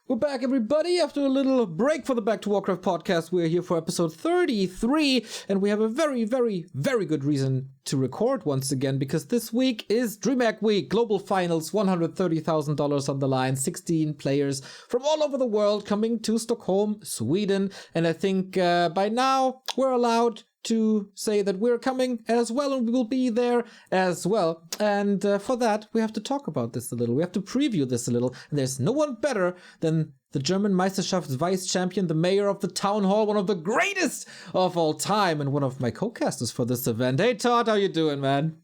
We're back, everybody, after a little break for the Back2Warcraft podcast. We're here for episode 33, and we have a very, very, very good reason to record once again, because this week is DreamHack Week, global finals, $130,000 on the line, 16 players from all over the world coming to Stockholm, Sweden, and I think by now we're allowed to say that we're coming as well, and we will be there as well. And for that, we have to talk about this a little. We have to preview this a little. And there's no one better than the German Meisterschafts vice champion, the mayor of the town hall, one of the greatest of all time, and one of my co-casters for this event. Hey, Todd, how you doing, man?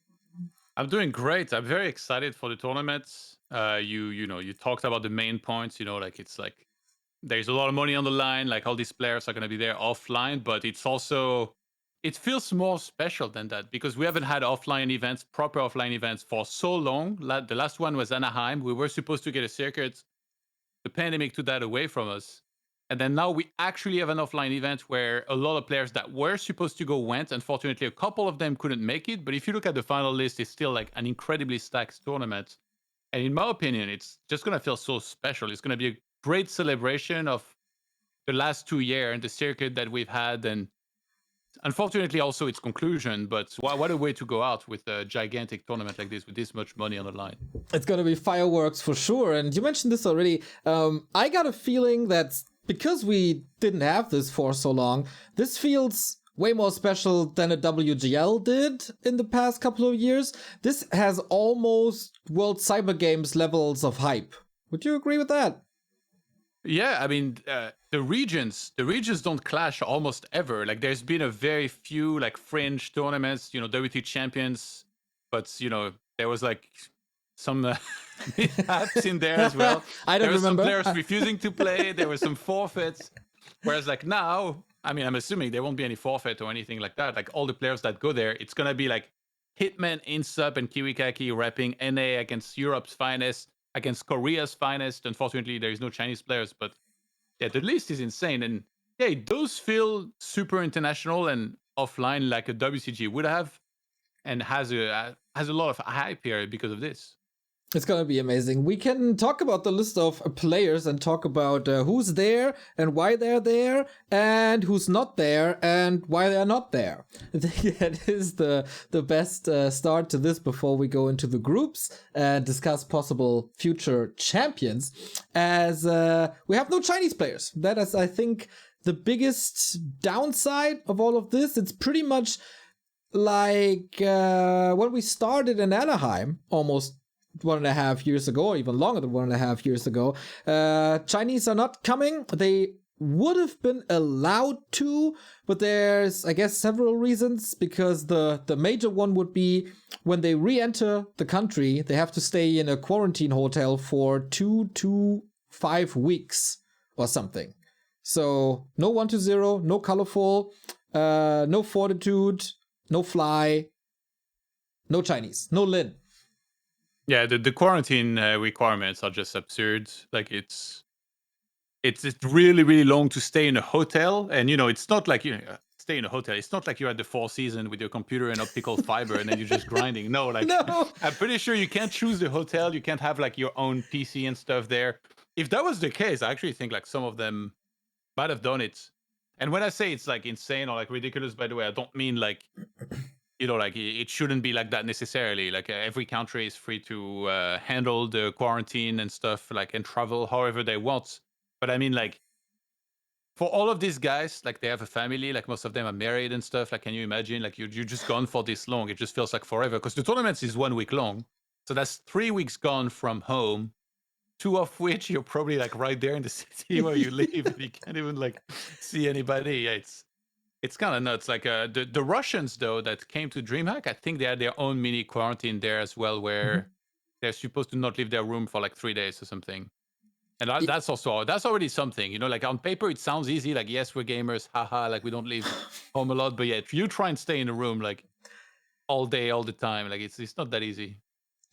I'm doing great. I'm very excited for the tournament. You talked about the main points. It's like there's a lot of money on the line. Like all these players are going to be there offline, but it's also it feels more special than that because we haven't had proper offline events for so long. The last one was Anaheim. We were supposed to get a circuit. The pandemic took that away from us. And then now we actually have an offline event where a lot of players that were supposed to go went. Unfortunately, a couple of them couldn't make it. But if you look at the final list, it's still like an incredibly stacked tournament. And in my opinion, it's just going to feel so special. It's going to be a great celebration of the last 2 years and the circuit that we've had. And unfortunately, also its conclusion, but what a way to go out with a gigantic tournament like this with this much money on the line. It's going to be fireworks for sure. And you mentioned this already. I got a feeling that because we didn't have this for so long, this feels way more special than a WGL did in the past couple of years. This has almost World Cyber Games levels of hype. Would you agree with that? Yeah, I mean, the regions don't clash almost ever. Like, there's been a very few like fringe tournaments, WT champions, but there was like some mishaps in there as well. I don't remember. There were some players refusing to play. There were some forfeits. Whereas like now, I mean, I'm assuming there won't be any forfeit or anything like that. Like all the players that go there, it's gonna be like Hitman, Insub, and Kiwikaki repping NA against Europe's finest, against Korea's finest. Unfortunately, there is no Chinese players, but yeah, the list is insane. And yeah, it does feel super international and offline like a WCG would have, and has a lot of hype here because of this. It's going to be amazing. We can talk about the list of players and talk about who's there and why they're there and who's not there and why they're not there. I think that is the best start to this before we go into the groups and discuss possible future champions, as we have no Chinese players. That is, I think, the biggest downside of all of this. It's pretty much like when we started in Anaheim almost 1.5 years ago, or even longer than 1.5 years ago. Chinese are not coming. They would have been allowed to, but there's, I guess, several reasons, because the major one would be when they re-enter the country, they have to stay in a quarantine hotel for 2 to 5 weeks or something. So no 1-0, no colorful, no fortitude, no fly, no Chinese, no Lin. Yeah, the quarantine requirements are just absurd. Like it's really, really long to stay in a hotel, and it's not like stay in a hotel. It's not like you're at the Four Seasons with your computer and optical fiber, and then you're just grinding. No, like No. I'm pretty sure you can't choose the hotel. You can't have like your own PC and stuff there. If that was the case, I actually think like some of them might have done it. And when I say it's like insane or like ridiculous, by the way, I don't mean like like it shouldn't be like that necessarily. Like every country is free to handle the quarantine and stuff, like, and travel however they want. But I mean, like, for all of these guys, like, they have a family, like most of them are married and stuff. Like, can you imagine, like, you're just gone for this long? It just feels like forever, because the tournament is 1 week long. So that's 3 weeks gone from home, 2 of which you're probably like right there in the city where you live, and you can't even like see anybody. Yeah, it's kind of nuts. Like the Russians, though, that came to DreamHack, I think they had their own mini quarantine there as well, where they're supposed to not leave their room for like 3 days or something. And that's already something, like on paper, it sounds easy. Like, yes, we're gamers. Haha. Like, we don't leave home a lot. But yeah, if you try and stay in a room like all day, all the time, like it's not that easy.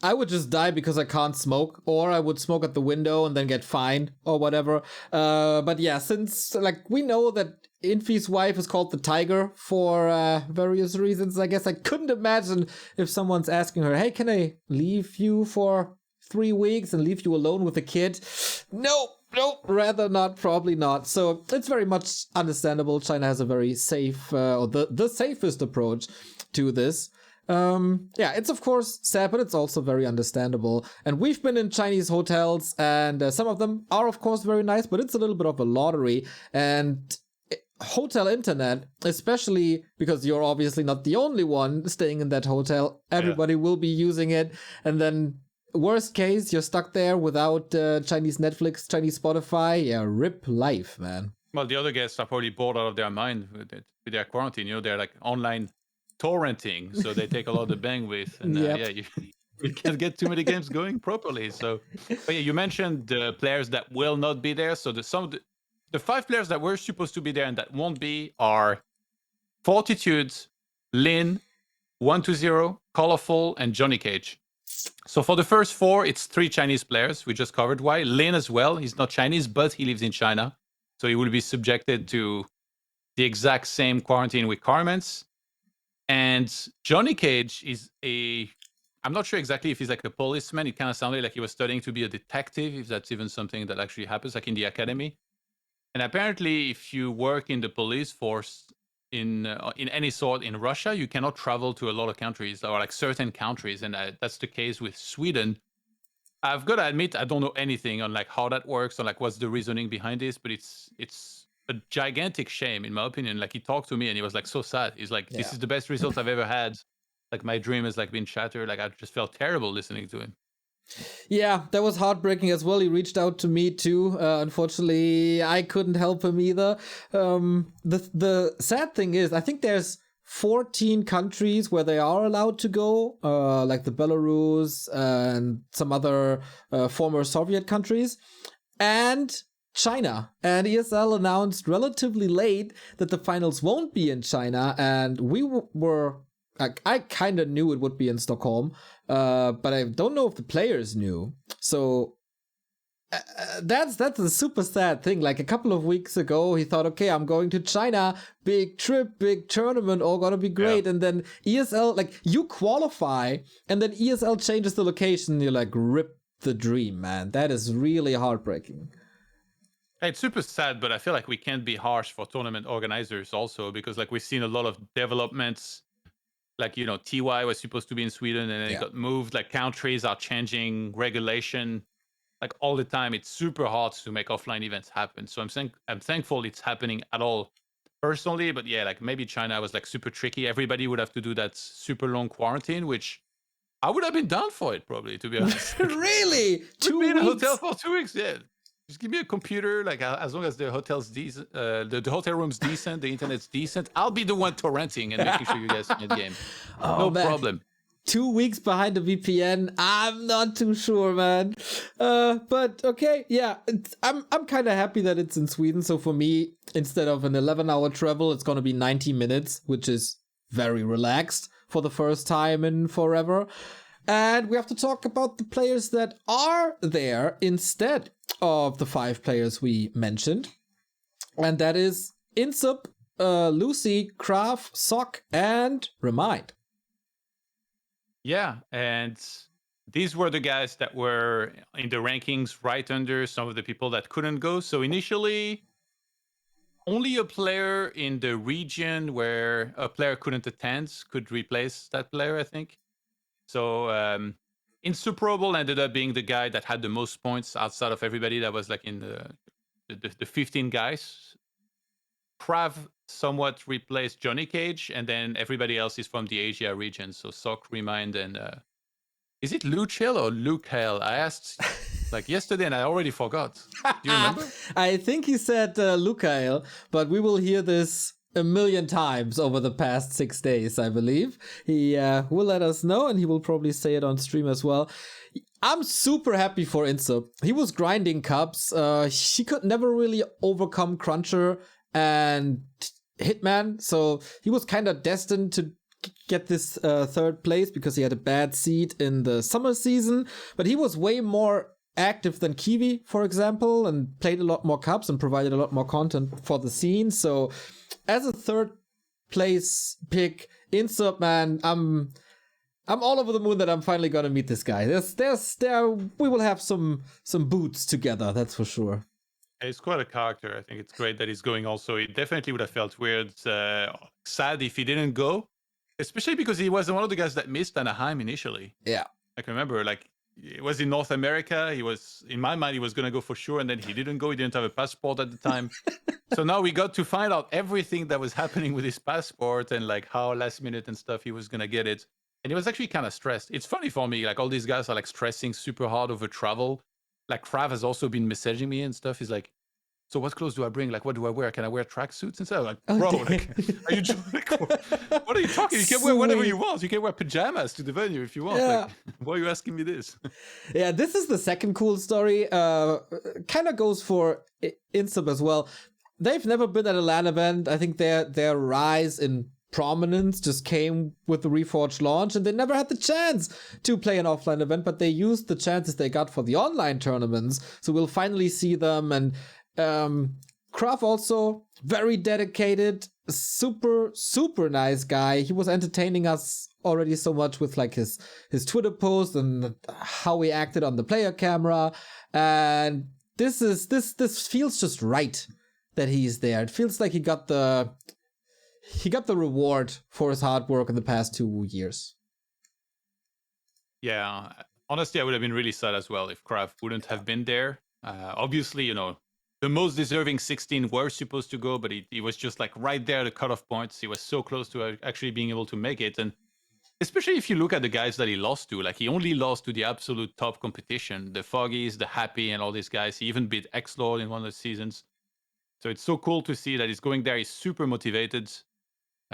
I would just die because I can't smoke, or I would smoke at the window and then get fined or whatever. But yeah, since like we know that Infi's wife is called the Tiger for various reasons, I guess I couldn't imagine if someone's asking her, hey, can I leave you for 3 weeks and leave you alone with a kid? No, Nope, rather not, probably not. So it's very much understandable. China has a very safe, or the safest approach to this. Yeah, it's of course sad, but it's also very understandable. And we've been in Chinese hotels, and some of them are of course very nice, but it's a little bit of a lottery. And hotel internet, especially because you're obviously not the only one staying in that hotel, everybody will be using it, and then worst case, you're stuck there without Chinese Netflix, Chinese Spotify. Yeah, rip life, man. Well, the other guests are probably bored out of their mind with their quarantine. They're like online torrenting, so they take a lot of bandwidth, and you can't get too many games going properly. So, but yeah, you mentioned the players that will not be there. So the 5 players that were supposed to be there and that won't be are Fortitude, Lin, 120, Colorful, and Johnny Cage. So for the first 4, it's 3 Chinese players. We just covered why. Lin as well. He's not Chinese, but he lives in China. So he will be subjected to the exact same quarantine requirements. And Johnny Cage is I'm not sure exactly if he's like a policeman. It kind of sounded like he was studying to be a detective, if that's even something that actually happens, like in the academy. And apparently, if you work in the police force in any sort in Russia, you cannot travel to a lot of countries, or like certain countries, and that's the case with Sweden. I've got to admit, I don't know anything on like how that works or like what's the reasoning behind this, but it's a gigantic shame in my opinion. Like he talked to me and he was like so sad. He's like, this is the best result I've ever had. Like my dream has like been shattered. Like I just felt terrible listening to him. Yeah, that was heartbreaking as well. He reached out to me too. Unfortunately, I couldn't help him either. The sad thing is, I think there's 14 countries where they are allowed to go, like the Belarus and some other former Soviet countries, and China. And ESL announced relatively late that the finals won't be in China, and we were... I kind of knew it would be in Stockholm, but I don't know if the players knew. So that's a super sad thing. Like a couple of weeks ago, he thought, okay, I'm going to China, big trip, big tournament, all gonna be great. Yeah. And then ESL, like you qualify, and then ESL changes the location. You're like, rip the dream, man. That is really heartbreaking. It's super sad, but I feel like we can't be harsh for tournament organizers also, because like we've seen a lot of developments. Like, TY was supposed to be in Sweden and then it got moved. Like countries are changing regulation like all the time. It's super hard to make offline events happen. So I'm thankful it's happening at all personally. But yeah, like maybe China was like super tricky. Everybody would have to do that super long quarantine, which I would have been down for it probably, to be honest. Really? 2 weeks? Be in a hotel for 2 weeks, yeah. Just give me a computer, like as long as the hotel's decent, the hotel room's decent, the internet's decent. I'll be the one torrenting and making sure you guys get the game. No problem. 2 weeks behind the VPN. I'm not too sure, man. But okay, yeah. I'm kind of happy that it's in Sweden. So for me, instead of an 11-hour travel, it's gonna be 90 minutes, which is very relaxed for the first time in forever. And we have to talk about the players that are there instead of the 5 players we mentioned. And that is Insup, Lucy, Kraft, Sock, and Remind. Yeah, and these were the guys that were in the rankings right under some of the people that couldn't go. So initially, only a player in the region where a player couldn't attend could replace that player, I think. So Insuperable ended up being the guy that had the most points outside of everybody that was like in the 15 guys. Krav somewhat replaced Johnny Cage, and then everybody else is from the Asia region. So Sok, Remind, and is it Luke Hill or Luke Hale? I asked like yesterday and I already forgot. Do you remember? I think he said Luke Hale, but we will hear this a million times over the past 6 days, I believe. He will let us know, and he will probably say it on stream as well. I'm super happy for Insup. He was grinding cups. He could never really overcome Cruncher and Hitman, so he was kind of destined to get this 3rd place because he had a bad seed in the summer season, but he was way more active than Kiwi, for example, and played a lot more cups and provided a lot more content for the scene. So as a 3rd place pick, Insup, man, I'm all over the moon that I'm finally gonna meet this guy. We will have some boots together, that's for sure. He's quite a character. I think it's great that he's going also. It definitely would have felt weird, sad if he didn't go, especially because he was one of the guys that missed Anaheim initially. Yeah. I can remember, like, it was in North America. He was, in my mind, he was going to go for sure, and then he didn't go. He didn't have a passport at the time. So now we got to find out everything that was happening with his passport and like how last minute and stuff he was going to get it. And he was actually kind of stressed. It's funny for me, like all these guys are like stressing super hard over travel. Like Krav has also been messaging me and stuff. He's like, so what clothes do I bring? Like, what do I wear? Can I wear tracksuits and stuff? Like, bro, like, are you like, what are you talking? You can wear whatever you want. You can wear pajamas to the venue if you want. Yeah. Like, why are you asking me this? Yeah, this is the second cool story. Kind of goes for Insub as well. They've never been at a LAN event. I think their rise in prominence just came with the Reforged launch, and they never had the chance to play an offline event, but they used the chances they got for the online tournaments. So we'll finally see them. And Krav also very dedicated, super nice guy. He was entertaining us already so much with like his Twitter post and how he acted on the player camera. And this feels just right that he's there. It feels like he got the reward for his hard work in the past 2 years. Yeah, honestly, I would have been really sad as well if Krav wouldn't have been there. Obviously, you know, the most deserving 16 were supposed to go, but he was just like right there at the cutoff points. He was so close to actually being able to make it. And especially if you look at the guys that he lost to, like he only lost to the absolute top competition, the Foggies, the Happy, and all these guys. He even beat X-Lord in one of the seasons. So it's so cool to see that he's going there. He's super motivated.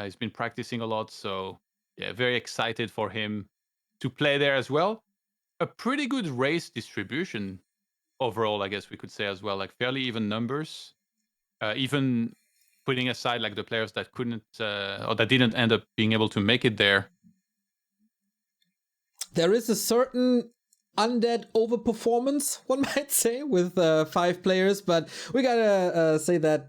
He's been practicing a lot. So yeah, very excited for him to play there as well. A pretty good race distribution overall, I guess we could say as well, like fairly even numbers, even putting aside like the players that couldn't or that didn't end up being able to make it there. There is a certain undead overperformance, one might say, with 5 players, but we gotta say that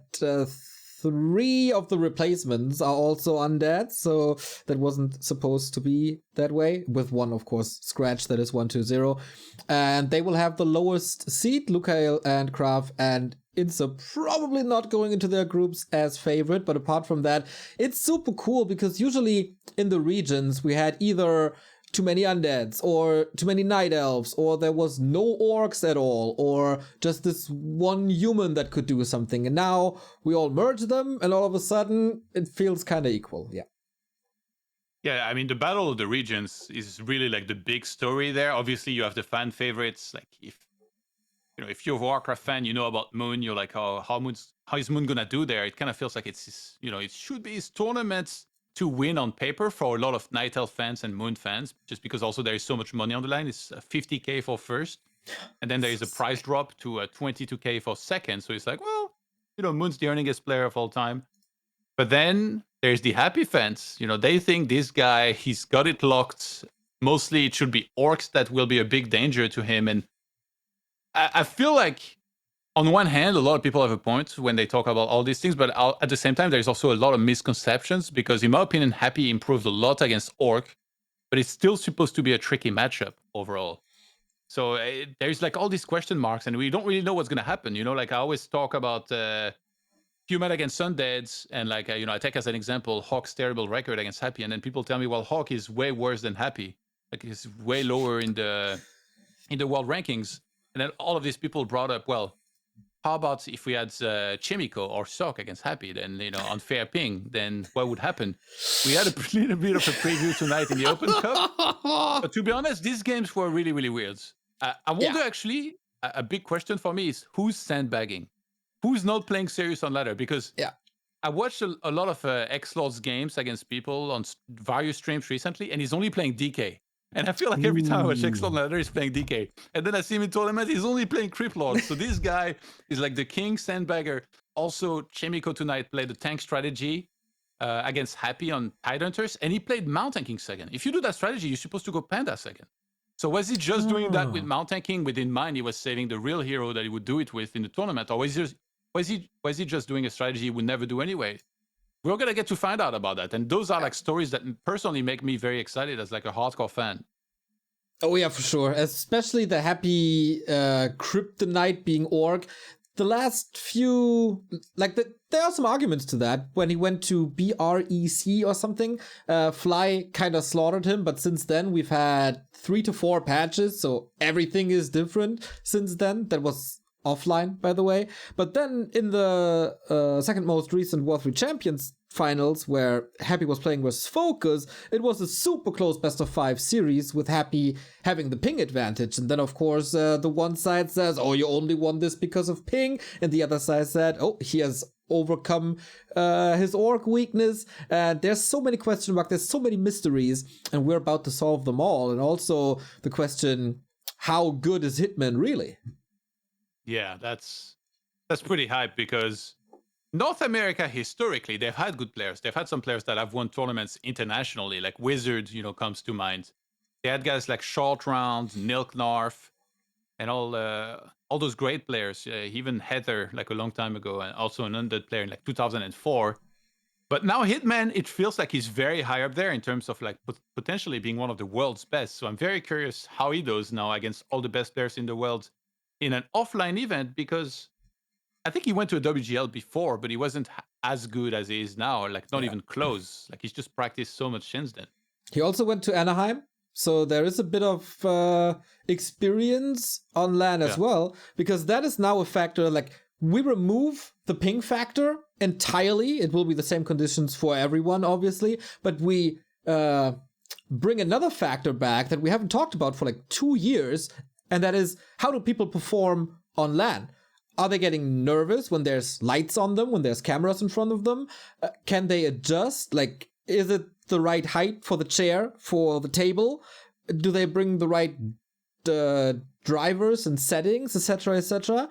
3 of the replacements are also undead, so that wasn't supposed to be that way, with one, of course, Scratch, that is 1-2-0. And they will have the lowest seed, Lukael and Krav and Insa probably not going into their groups as favorite, but apart from that, it's super cool because usually in the regions we had either too many undeads, or too many night elves, or there was no orcs at all, or just this one human that could do something. And now we all merge them, and all of a sudden it feels kind of equal. Yeah. Yeah, I mean, the Battle of the Regions is really like the big story there. Obviously, you have the fan favorites. Like if you're a Warcraft fan, you know about Moon. You're like, how is Moon gonna do there? It kind of feels like it's his, it should be his tournaments to win on paper for a lot of Night Elf fans and Moon fans, just because also there is so much money on the line. It's 50K for first, and then there is a price drop to 22K for second. So it's like, well, Moon's the earningest player of all time. But then there's the Happy fans. They think this guy, he's got it locked. Mostly it should be orcs that will be a big danger to him. And I feel like on one hand, a lot of people have a point when they talk about all these things, but at the same time, there's also a lot of misconceptions because, in my opinion, Happy improved a lot against Orc, but it's still supposed to be a tricky matchup overall. So there's like all these question marks, and we don't really know what's going to happen. Like I always talk about Human against Undeads, and like, I take as an example Hawk's terrible record against Happy, and then people tell me, well, Hawk is way worse than Happy. Like he's way lower in the world rankings. And then all of these people brought up, well, how about if we had Chimico or Sok against Happy, then, on fair ping, then what would happen? We had a little bit of a preview tonight in the Open Cup. But to be honest, these games were really, really weird. I wonder actually, a big question for me is who's sandbagging? Who's not playing serious on ladder? Because I watched a lot of X-Lord's games against people on various streams recently, and he's only playing DK. And I feel like every time I watch X-Lord ladder, he's playing DK. And then I see him in tournament, he's only playing Crypt Lord. So this guy is like the king sandbagger. Also, Chemico tonight played the tank strategy against Happy on Tidehunters, and he played Mount Tanking second. If you do that strategy, you're supposed to go Panda second. So was he just doing that with Mount Tanking with in mind he was saving the real hero that he would do it with in the tournament? Or was he just doing a strategy he would never do anyway? We're going to get to find out about that. And those are like stories that personally make me very excited as like a hardcore fan. Oh yeah, for sure. Especially the Happy Kryptonite being Orc. the last few, like there are some arguments to that. When he went to BREC or something, Fly kind of slaughtered him, but since then we've had 3 to 4 patches, so everything is different since then. That was offline, by the way. But then in the second most recent War 3 Champions finals, where Happy was playing versus Focus, it was a super close best of 5 series with Happy having the ping advantage. And then of course the one side says, oh, you only won this because of ping, and the other side said, oh, he has overcome his orc weakness. And there's so many question marks, there's so many mysteries, and we're about to solve them all. And also the question, how good is Hitman really? Yeah, that's pretty hype, because North America, historically, they've had good players. They've had some players that have won tournaments internationally, like Wizard, comes to mind. They had guys like Short Round, Nilknarf, and all those great players. Even Heather, like a long time ago, and also an undead player in like 2004. But now Hitman, it feels like he's very high up there in terms of like potentially being one of the world's best. So I'm very curious how he does now against all the best players in the world in an offline event, because I think he went to a WGL before, but he wasn't as good as he is now, like not even close. Like he's just practiced so much since then. He also went to Anaheim, so there is a bit of experience on LAN as well, because that is now a factor. Like, we remove the ping factor entirely. It will be the same conditions for everyone, obviously, but we bring another factor back that we haven't talked about for like 2 years, and that is, how do people perform on LAN? Are they getting nervous when there's lights on them, when there's cameras in front of them? Can they adjust? Like, is it the right height for the chair, for the table? Do they bring the right drivers and settings, etc., etc.?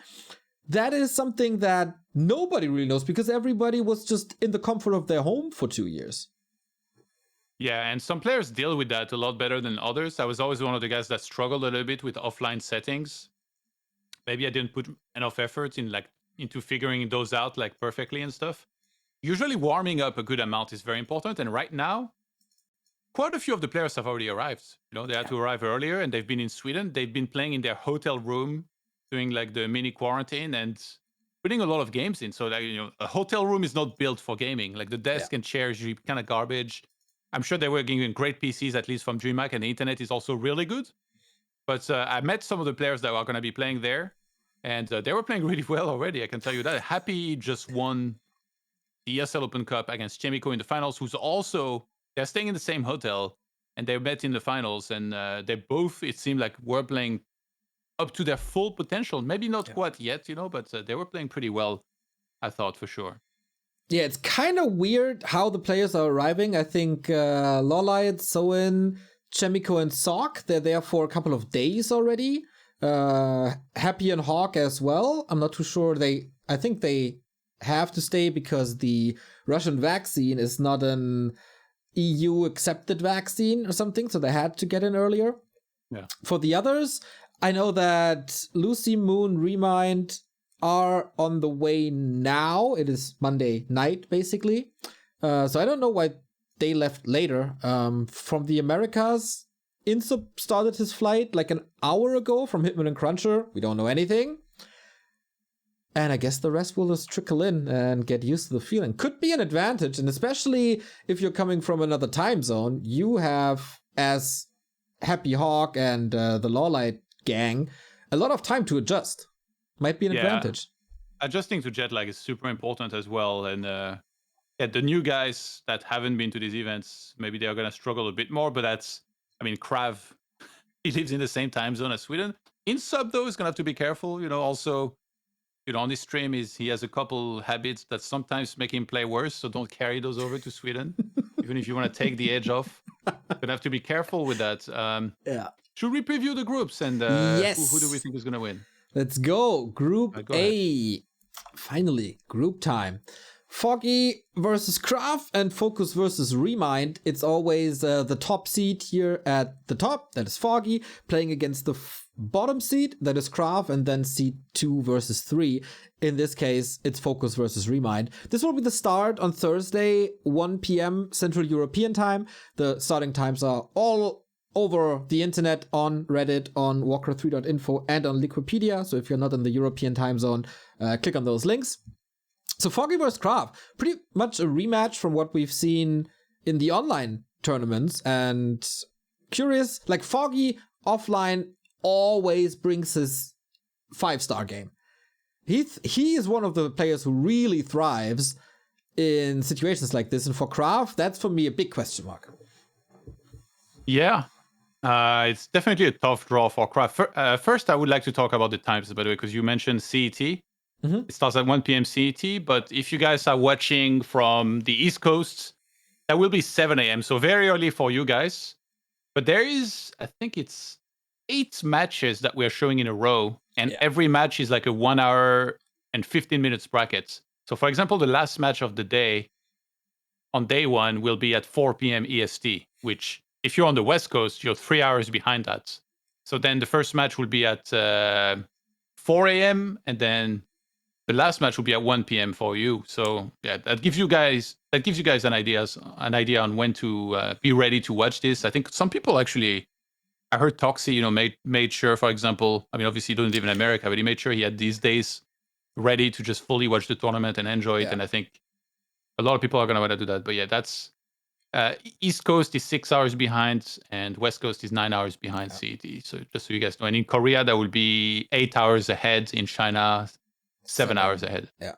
That is something that nobody really knows, because everybody was just in the comfort of their home for 2 years. Yeah, and some players deal with that a lot better than others. I was always one of the guys that struggled a little bit with offline settings. Maybe I didn't put enough effort into figuring those out like perfectly and stuff. Usually warming up a good amount is very important. And right now, quite a few of the players have already arrived. They had to arrive earlier, and they've been in Sweden. They've been playing in their hotel room, doing like the mini quarantine and putting a lot of games in. So that, a hotel room is not built for gaming. Like the desk and chairs usually kind of garbage. I'm sure they were getting great PCs, at least from DreamHack, and the internet is also really good. But I met some of the players that are going to be playing there, and they were playing really well already, I can tell you that. Happy just won the ESL Open Cup against Chemico in the finals, who's also, they're staying in the same hotel, and they met in the finals, and they both, it seemed like, were playing up to their full potential. Maybe not quite yet, but they were playing pretty well, I thought, for sure. Yeah, it's kind of weird how the players are arriving. I think Lolite, Soin, Chemico, and Sock, they're there for a couple of days already. Happy and Hawk as well. I'm not too sure. I think they have to stay because the Russian vaccine is not an EU accepted vaccine or something, so they had to get in earlier. Yeah. For the others, I know that Lucy, Moon, Remind are on the way now. It is Monday night, basically. So I don't know why they left later. From the Americas, Insub started his flight like an hour ago from Hitman and Cruncher. We don't know anything. And I guess the rest will just trickle in and get used to the feeling. Could be an advantage, and especially if you're coming from another time zone, you have, as Happy Hawk and the Lawlight gang, a lot of time to adjust. Might be an advantage. Adjusting to jet lag is super important as well. And the new guys that haven't been to these events, maybe they're going to struggle a bit more. But Krav, he lives in the same time zone as Sweden. In sub, though, is going to have to be careful. Also, on this stream, he has a couple habits that sometimes make him play worse. So don't carry those over to Sweden, even if you want to take the edge off. You're going to have to be careful with that. Should we preview the groups? And yes. Who do we think is going to win? Let's go. Group A. Finally, group time. Foggy versus Krav and Focus versus Remind. It's always the top seed here at the top, that is Foggy, playing against the bottom seed, that is Krav, and then seed 2 versus 3. In this case, it's Focus versus Remind. This will be the start on Thursday, 1 p.m. Central European time. The starting times are all over the internet, on Reddit, on Warcraft3.info, and on Liquipedia. So if you're not in the European time zone, click on those links. So Foggy vs. Krav, pretty much a rematch from what we've seen in the online tournaments. And curious, like Foggy offline always brings his 5-star game. He is one of the players who really thrives in situations like this. And for Krav, that's for me a big question mark. Yeah. It's definitely a tough draw for Krav. First, I would like to talk about the times, by the way, because you mentioned CET. Mm-hmm. It starts at 1 p.m. CET, but if you guys are watching from the East Coast, that will be 7 a.m., so very early for you guys. But there is, I think it's 8 matches that we're showing in a row, and every match is like a 1 hour and 15 minutes bracket. So, for example, the last match of the day, on day 1, will be at 4 p.m. EST, which, if you're on the West Coast, you're 3 hours behind that. So then the first match will be at 4 a.m., and then the last match will be at 1 p.m. for you. So yeah, that gives you guys an idea on when to be ready to watch this. I think some people actually, I heard Toxie, made sure, for example, I mean, obviously he doesn't live in America, but he made sure he had these days ready to just fully watch the tournament and enjoy it. And I think a lot of people are going to want to do that. But yeah, that's East Coast is 6 hours behind and West Coast is 9 hours behind CET. So just so you guys know, and in Korea, that will be 8 hours ahead. In China, 7 hours ahead. Yeah.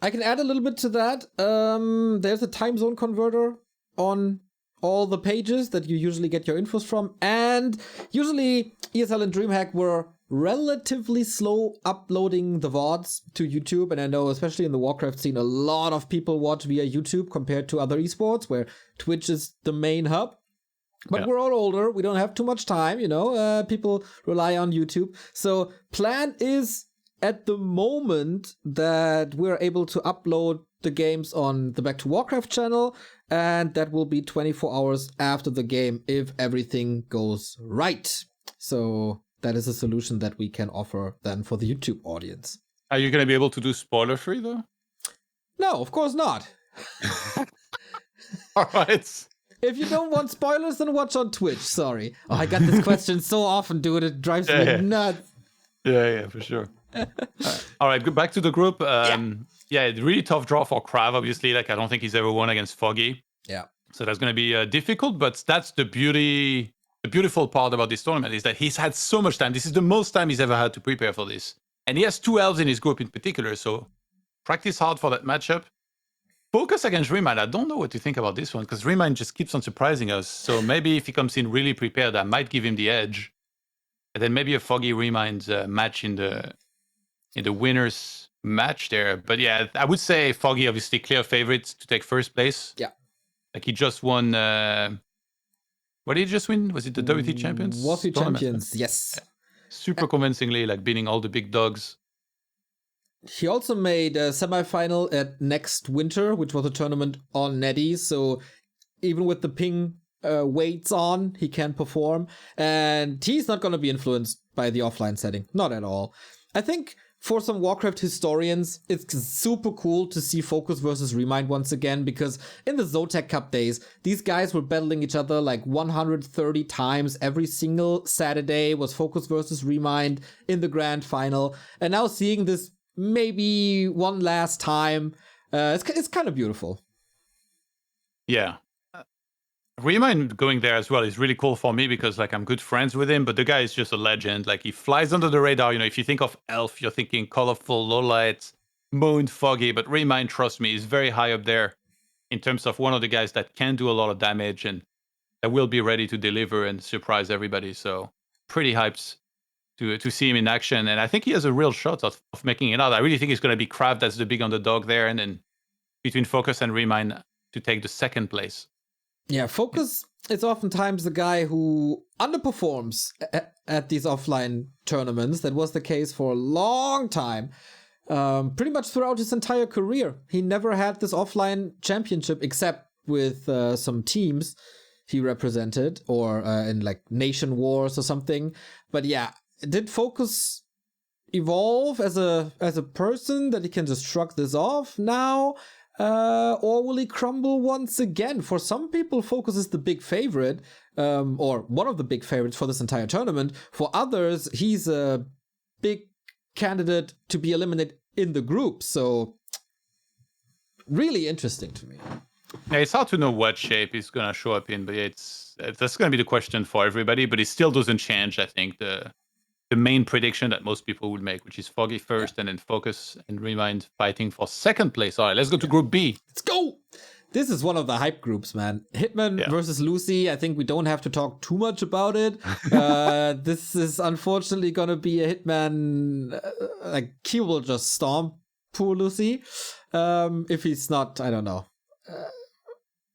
I can add a little bit to that. There's a time zone converter on all the pages that you usually get your infos from. And usually ESL and DreamHack were relatively slow uploading the VODs to YouTube. And I know, especially in the Warcraft scene, a lot of people watch via YouTube compared to other esports where Twitch is the main hub. But we're all older. We don't have too much time, people rely on YouTube. So plan is, at the moment, that we're able to upload the games on the Back2Warcraft channel, and that will be 24 hours after the game if everything goes right. So that is a solution that we can offer then for the YouTube audience. Are you going to be able to do spoiler-free, though? No, of course not. All right. If you don't want spoilers, then watch on Twitch. Sorry. Oh, I got this question so often, dude. It drives me nuts. Yeah, for sure. All right, go back to the group. Really tough draw for Krav, obviously. Like, I don't think he's ever won against Foggy. Yeah. So that's going to be difficult, but that's the beautiful part about this tournament is that he's had so much time. This is the most time he's ever had to prepare for this. And he has 2 elves in his group in particular, so practice hard for that matchup. Focus against Remind. I don't know what to think about this one, because Remind just keeps on surprising us. So maybe if he comes in really prepared, that might give him the edge. And then maybe a Foggy Remind match in the winner's match there. But yeah, I would say Foggy, obviously, clear favorite to take first place. Yeah. Like, he just won... what did he just win? Was it the WT Champions? WT Champions, yes. Yeah. Super convincingly, like, beating all the big dogs. He also made a semi-final at Next Winter, which was a tournament on Netty. So even with the ping weights on, he can perform. And he's not going to be influenced by the offline setting. Not at all. I think for some Warcraft historians, it's super cool to see Focus versus Remind once again, because in the Zotac Cup days, these guys were battling each other like 130 times. Every single Saturday was Focus versus Remind in the grand final. And now seeing this maybe one last time, it's kind of beautiful. Yeah. Remind going there as well is really cool for me because, like, I'm good friends with him, but the guy is just a legend. Like, he flies under the radar. If you think of Elf, you're thinking colorful, low light, moon, foggy, but Remind, trust me, is very high up there in terms of one of the guys that can do a lot of damage and that will be ready to deliver and surprise everybody. So pretty hyped to see him in action. And I think he has a real shot of making it out. I really think it's going to be Krav that's the big underdog there. And then between Focus and Remind to take the second place. Yeah, Focus is oftentimes the guy who underperforms at these offline tournaments. That was the case for a long time. Pretty much throughout his entire career. He never had this offline championship except with some teams he represented or in like Nation Wars or something. But yeah, did Focus evolve as a person that he can just shrug this off now? Or will he crumble once again? For some people, Focus is the big favorite. or one of the big favorites for this entire tournament. For others, he's a big candidate to be eliminated in the group. So really interesting to me. Yeah, it's hard to know what shape he's gonna show up in, but that's gonna be the question for everybody. But it still doesn't change, I think, the main prediction that most people would make, which is Foggy first, and then Focus and Remind fighting for second place. All right, let's go to Group B. Let's go! This is one of the hype groups, man. Hitman versus Lucy. I think we don't have to talk too much about it. This is unfortunately gonna be a Hitman, like, he will just stomp poor Lucy. If he's not, I don't know,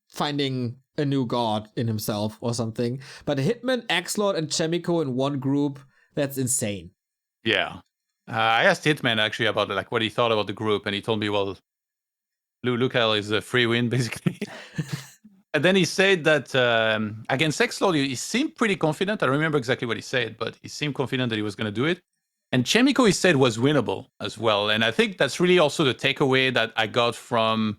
finding a new god in himself or something. But Hitman, Axlord, and Chemico in one group, that's insane. Yeah. I asked Hitman actually about like what he thought about the group, and he told me, well, Lucal is a free win, basically. And then he said that against Axlord, he seemed pretty confident. I don't remember exactly what he said, but he seemed confident that he was going to do it. And Chemico, he said, was winnable as well. And I think that's really also the takeaway that I got from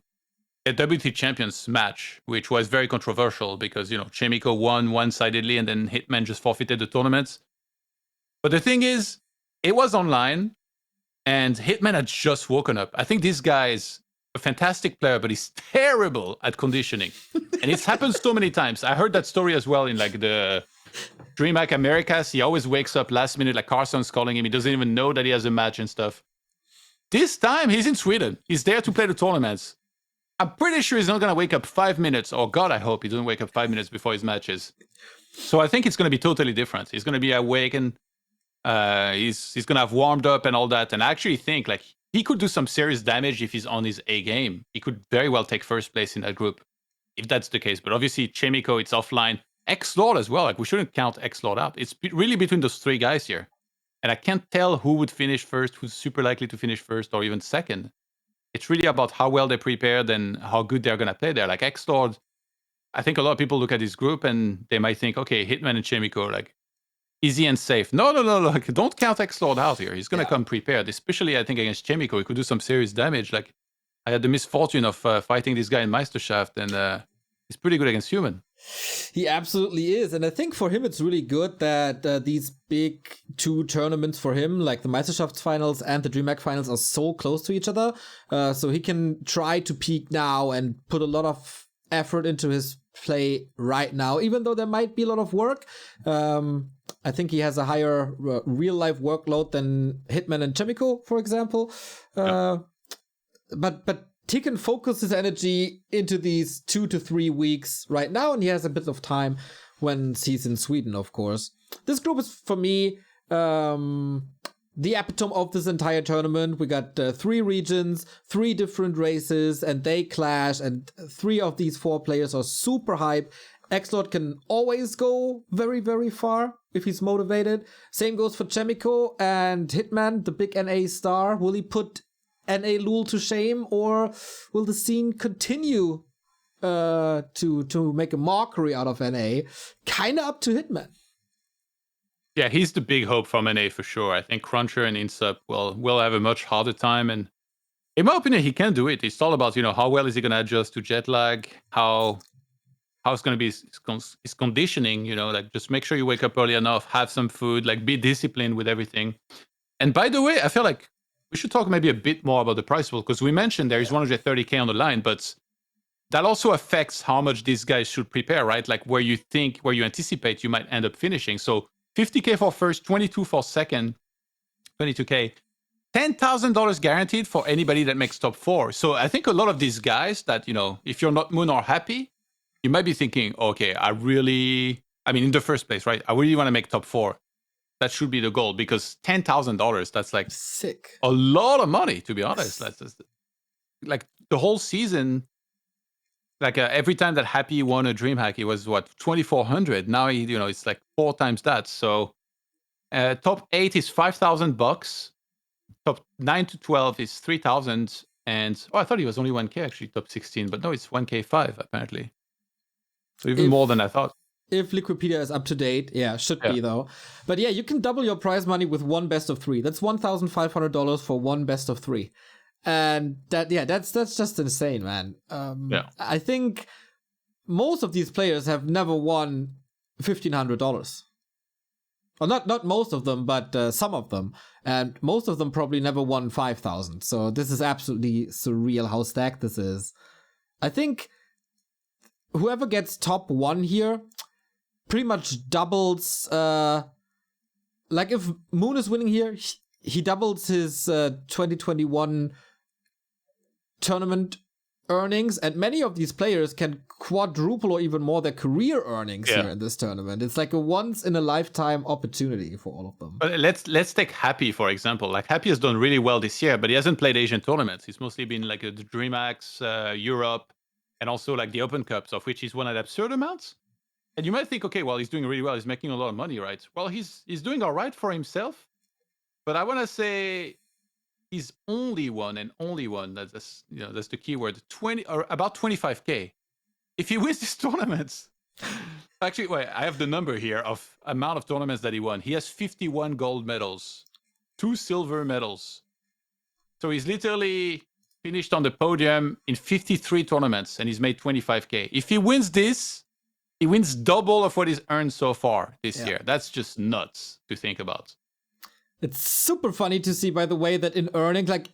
a WT Champions match, which was very controversial because, Chemico won one-sidedly and then Hitman just forfeited the tournament. But the thing is, it was online and Hitman had just woken up. I think this guy is a fantastic player, but he's terrible at conditioning. And it's happened so many times. I heard that story as well in like the DreamHack Americas. He always wakes up last minute, like Carson's calling him. He doesn't even know that he has a match and stuff. This time, he's in Sweden. He's there to play the tournaments. I'm pretty sure he's not going to wake up 5 minutes, or God, I hope he doesn't wake up 5 minutes before his matches. So I think it's going to be totally different. He's going to be awake and he's going to have warmed up and all that. And I actually think like he could do some serious damage if he's on his A game. He could very well take first place in that group, if that's the case. But obviously, Chemico, it's offline. X-Lord as well. Like, we shouldn't count X-Lord out. It's really between those three guys here. And I can't tell who would finish first, who's super likely to finish first or even second. It's really about how well they prepared and how good they're going to play there. Like X-Lord, I think a lot of people look at this group and they might think, okay, Hitman and Chemico, like, easy and safe. No. Like, don't count X-Lord out here. He's going to come prepared, especially, I think, against Chemico. He could do some serious damage. Like, I had the misfortune of fighting this guy in Meisterschaft, and he's pretty good against human. He absolutely is. And I think for him, it's really good that these big two tournaments for him, like the Meisterschaft finals and the DreamHack finals, are so close to each other. So he can try to peak now and put a lot of effort into his play right now, even though there might be a lot of work. I think he has a higher real life workload than Hitman and Chemico, for example. But he can focus his energy into these 2 to 3 weeks right now, and he has a bit of time when he's in Sweden, of course. This group is, for me, the epitome of this entire tournament. We got 3 regions, 3 different races, and they clash, and 3 of these 4 players are super hype. X-Lord can always go very, very far if he's motivated. Same goes for Chemico and Hitman, the big NA star. Will he put NA Lul to shame, or will the scene continue to make a mockery out of NA? Kinda up to Hitman. Yeah, he's the big hope from NA for sure. I think Cruncher and Insup will have a much harder time, and in my opinion, he can do it. It's all about, how well is he going to adjust to jet lag, how it's going to be his conditioning, like just make sure you wake up early enough, have some food, like be disciplined with everything. And by the way, I feel like we should talk maybe a bit more about the prize pool, because we mentioned there is 130K on the line, but that also affects how much these guys should prepare, right? Like where you anticipate you might end up finishing. So 50K for first, 22 for second, 22K, $10,000 guaranteed for anybody that makes top 4. So I think a lot of these guys that, if you're not Moon or happy, you might be thinking, okay, in the first place, right? I really want to make top 4. That should be the goal, because $10,000, that's like sick. A lot of money, to be honest. That's just, like the whole season, like every time that Happy won a DreamHack, it was what, 2,400. Now it's like 4 times that. So top 8 is $5,000. Top 9 to 12 is 3,000. And I thought it was only 1K actually, top 16, but no, it's 1K5 apparently. So even more than I thought. If Liquipedia is up to date, should be though. But yeah, you can double your prize money with one best of 3. That's $1,500 for one best of 3. And that's just insane, man. I think most of these players have never won $1,500. Well, not most of them, but some of them. And most of them probably never won 5,000. So this is absolutely surreal how stacked this is. I think whoever gets top 1 here pretty much doubles... like if Moon is winning here, he doubles his 2021 tournament earnings, and many of these players can quadruple or even more their career earnings here in this tournament. It's like a once in a lifetime opportunity for all of them. But let's take Happy for example. Like Happy has done really well this year, but he hasn't played Asian tournaments. He's mostly been like the DreamHacks, Europe, and also like the Open Cups, of which he's won at absurd amounts. And you might think, okay, well, he's doing really well. He's making a lot of money, right? Well, he's doing all right for himself. But I want to say he's only one. That's that's the key word. 20 or about 25K. If he wins these tournaments, actually, wait, I have the number here of amount of tournaments that he won. He has 51 gold medals, 2 silver medals. So he's literally finished on the podium in 53 tournaments, and he's made 25K. If he wins this, he wins double of what he's earned so far this year. That's just nuts to think about. It's super funny to see, by the way, that in earning, like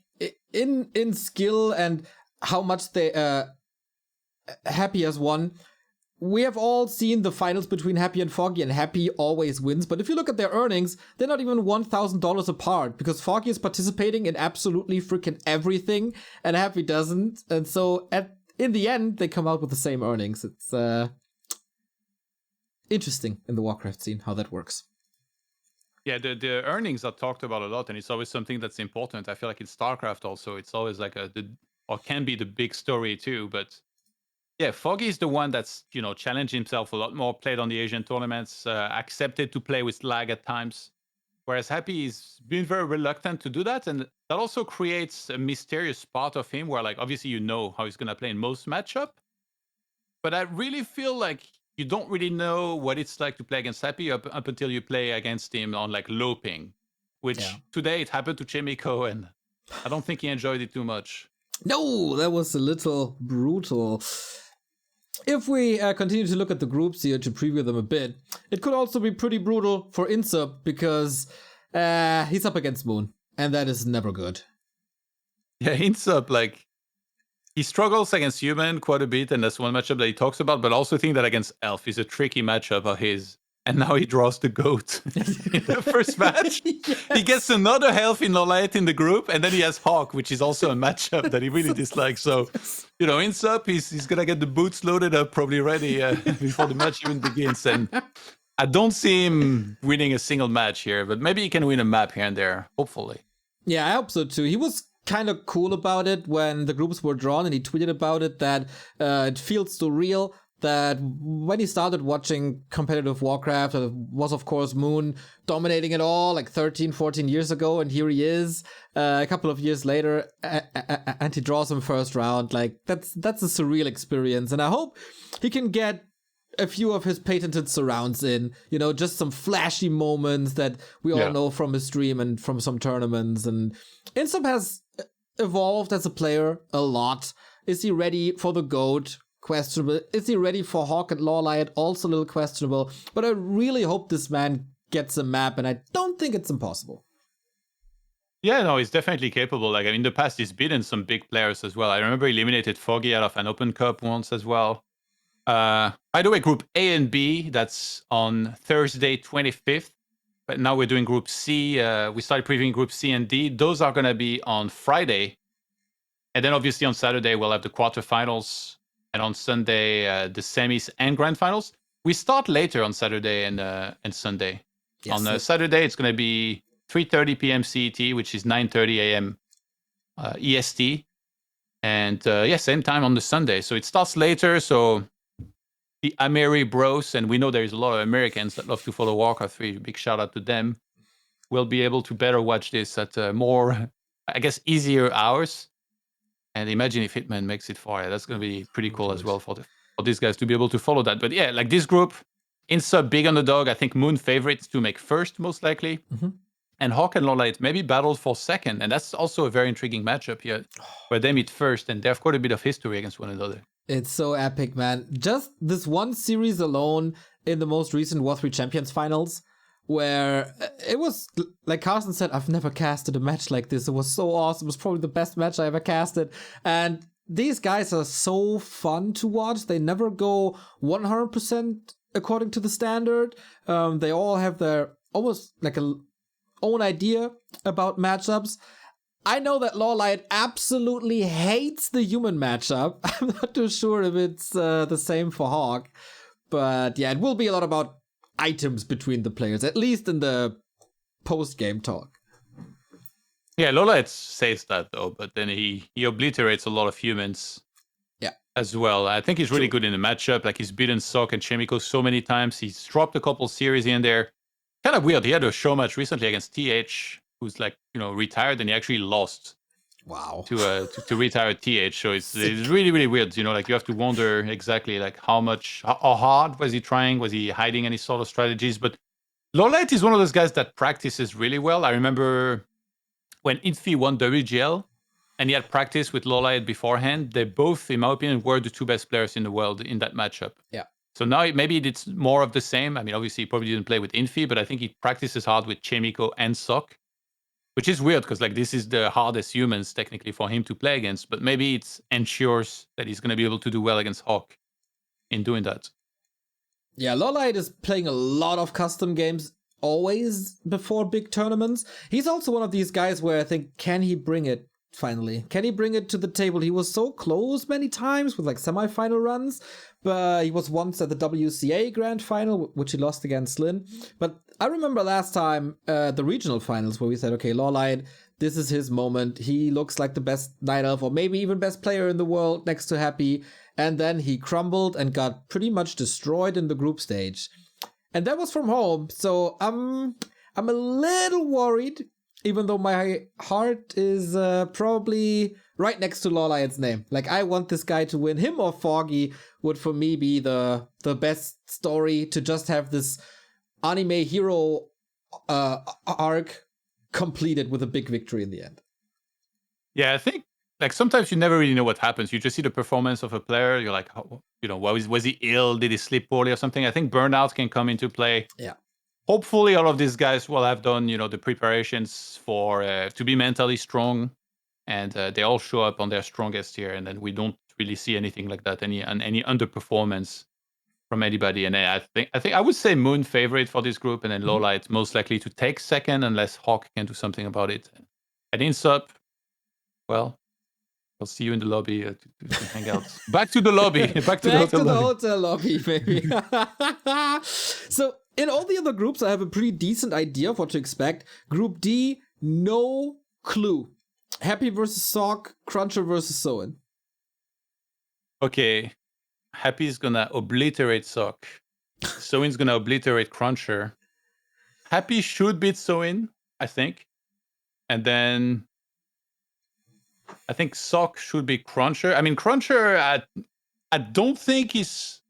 in skill and how much they Happy has won. We have all seen the finals between Happy and Foggy, and Happy always wins. But if you look at their earnings, they're not even $1,000 apart, because Foggy is participating in absolutely freaking everything, and Happy doesn't. And so in the end, they come out with the same earnings. It's interesting in the Warcraft scene how that works. Yeah, the earnings are talked about a lot, and it's always something that's important. I feel like in StarCraft also, it's always like or can be the big story too. But yeah, Foggy is the one that's challenged himself a lot more, played on the Asian tournaments, accepted to play with lag at times, whereas Happy is been very reluctant to do that, and that also creates a mysterious part of him where, like, obviously how he's gonna play in most matchup, but I really feel like you don't really know what it's like to play against Happy up until you play against him on like low ping, which today it happened to Chemico, and I don't think he enjoyed it too much. No, that was a little brutal. If we continue to look at the groups here to preview them a bit, it could also be pretty brutal for Insub, because he's up against Moon, and that is never good. Yeah, Insub, like, he struggles against Human quite a bit, and that's one matchup that he talks about, but I also think that against Elf is a tricky matchup of his. And now he draws the GOAT in the first match. Yes. He gets another Elf in Lolite in the group, and then he has Hawk, which is also a matchup that he really dislikes. So, Insub, he's going to get the boots loaded up, probably ready before the match even begins. And I don't see him winning a single match here, but maybe he can win a map here and there, hopefully. Yeah, I hope so too. He was kind of cool about it when the groups were drawn, and he tweeted about it that it feels so real. That when he started watching competitive Warcraft, it was of course Moon dominating it all like 13, 14 years ago, and here he is a couple of years later, and he draws him first round. Like that's a surreal experience, and I hope he can get a few of his patented surrounds in, just some flashy moments that we all know from his stream and from some tournaments. And Insub has evolved as a player a lot. Is he ready for the GOAT? Questionable. Is he ready for Hawk and Lawlight? Also a little questionable. But I really hope this man gets a map, and I don't think it's impossible. Yeah, no, he's definitely capable. Like, in the past, he's beaten some big players as well. I remember he eliminated Foggy out of an Open Cup once as well. By the way, Group A and B, that's on Thursday, 25th. But now we're doing Group C. We started previewing Group C and D. Those are going to be on Friday. And then obviously on Saturday, we'll have the quarterfinals. And on Sunday, the semis and grand finals. We start later on Saturday and Sunday. Yes, on Saturday, it's going to be 3:30 p.m. CET, which is 9:30 a.m. EST. And same time on the Sunday. So it starts later. So the Ameri bros, and we know there's a lot of Americans that love to follow Warcraft 3. Big shout out to them. Will be able to better watch this at more, I guess, easier hours. And imagine if Hitman makes it far. That's going to be pretty cool as well for these guys to be able to follow that. But yeah, like this group, Insub, big underdog. I think Moon favorites to make first, most likely. Mm-hmm. And Hawk and Lolite maybe battled for second. And that's also a very intriguing matchup here, where they meet first. And they've got a bit of history against one another. It's so epic, man. Just this one series alone in the most recent War 3 Champions finals, where it was, like Carson said, I've never casted a match like this. It was so awesome. It was probably the best match I ever casted. And these guys are so fun to watch. They never go 100% according to the standard. They all have their almost like a own idea about matchups. I know that Lawlight absolutely hates the human matchup. I'm not too sure if it's the same for Hawk. But yeah, it will be a lot about items between the players, at least in the post-game talk. Yeah, Lawlight says that though, but then he obliterates a lot of humans. Yeah, as well. I think he's really good in the matchup. Like he's beaten Sok and Chemico so many times. He's dropped a couple series in there. Kind of weird. He had a show match recently against TH, who's like retired, and he actually lost. Wow. To retire TH. So it's really, really weird. Like you have to wonder exactly like how hard was he trying? Was he hiding any sort of strategies? But Lawlight is one of those guys that practices really well. I remember when Infi won WGL and he had practice with Lawlight beforehand, they both, in my opinion, were the two best players in the world in that matchup. Yeah. So now maybe it's more of the same. I mean, obviously he probably didn't play with Infi, but I think he practices hard with Chemico and Sok. Which is weird because like this is the hardest humans technically for him to play against, but maybe it ensures that he's going to be able to do well against Hawk in doing that. Yeah, Lawlight is playing a lot of custom games always before big tournaments. He's also one of these guys where I think, can he bring it finally? Can he bring it to the table? He was so close many times with like semi-final runs, but he was once at the WCA Grand Final, which he lost against Lin. But I remember last time the regional finals where we said, okay, Lawlight, this is his moment. He looks like the best Night Elf or maybe even best player in the world next to Happy. And then he crumbled and got pretty much destroyed in the group stage. And that was from home. So I'm a little worried, even though my heart is probably right next to Lawlight's name. Like, I want this guy to win. Him or Foggy would, for me, be the best story to just have this anime hero arc completed with a big victory in the end. Yeah, I think, like, sometimes you never really know what happens. You just see the performance of a player. You're like, was he ill? Did he sleep poorly or something? I think burnout can come into play. Yeah. Hopefully, all of these guys will have done, the preparations for to be mentally strong, and they all show up on their strongest here. And then we don't really see anything like that, any underperformance from anybody. And I think I would say Moon favorite for this group, and then Lowlight most likely to take second unless Hawk can do something about it. And Insup, well, I'll see you in the lobby to hang out. Back to the lobby. Back to the hotel lobby, baby. So in all the other groups, I have a pretty decent idea of what to expect. Group D, no clue. Happy versus Sock, Cruncher versus Soin. Okay. Happy's gonna obliterate Sock. Soin's gonna obliterate Cruncher. Happy should beat Soin, I think. And then I think Sock should be Cruncher. I mean, Cruncher, I don't think he's